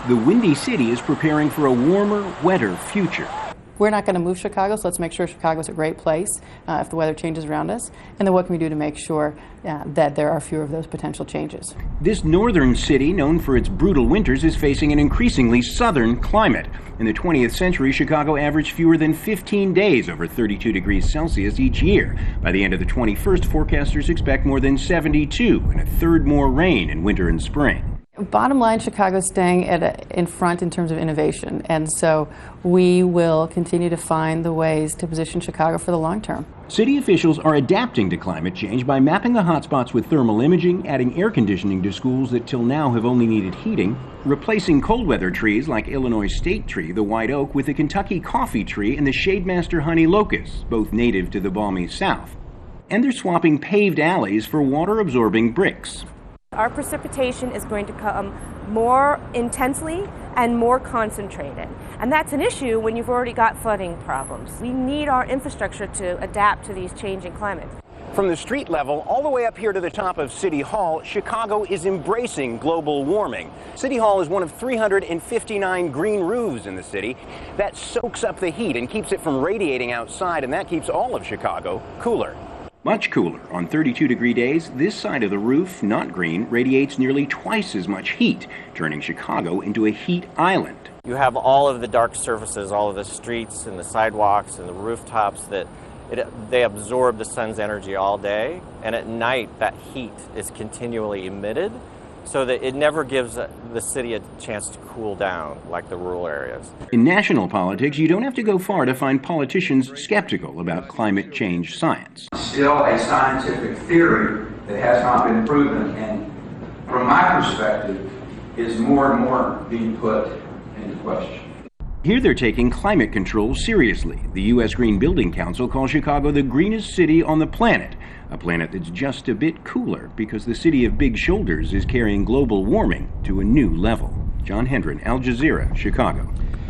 The Windy City is preparing for a warmer, wetter future. We're not going to move Chicago, so let's make sure Chicago's a great place if the weather changes around us. And then what can we do to make sure that there are fewer of those potential changes? This northern city, known for its brutal winters, is facing an increasingly southern climate. In the 20th century, Chicago averaged fewer than 15 days over 32 degrees Celsius each year. By the end of the 21st, forecasters expect more than 72 and a third more rain in winter and spring. Bottom line, Chicago's staying in front in terms of innovation, and so we will continue to find the ways to position Chicago for the long term. City officials are adapting to climate change by mapping the hotspots with thermal imaging, adding air conditioning to schools that till now have only needed heating, replacing cold weather trees like Illinois state tree, the white oak, with the Kentucky coffee tree and the Shademaster honey locust, both native to the balmy South. And they're swapping paved alleys for water-absorbing bricks. Our precipitation is going to come more intensely and more concentrated. And that's an issue when you've already got flooding problems. We need our infrastructure to adapt to these changing climates. From the street level all the way up here to the top of City Hall, Chicago is embracing global warming. City Hall is one of 359 green roofs in the city. That soaks up the heat and keeps it from radiating outside, and that keeps all of Chicago cooler. Much cooler. On 32-degree days, this side of the roof, not green, radiates nearly twice as much heat, turning Chicago into a heat island. You have all of the dark surfaces, all of the streets and the sidewalks and the rooftops that they absorb the sun's energy all day, and at night that heat is continually emitted so that it never gives the city a chance to cool down like the rural areas. In national politics, you don't have to go far to find politicians skeptical about climate change science. Still a scientific theory that has not been proven, and from my perspective, is more and more being put into question. Here they're taking climate control seriously. The U.S. Green Building Council calls Chicago the greenest city on the planet, a planet that's just a bit cooler because the city of big shoulders is carrying global warming to a new level. John Hendren, Al Jazeera, Chicago.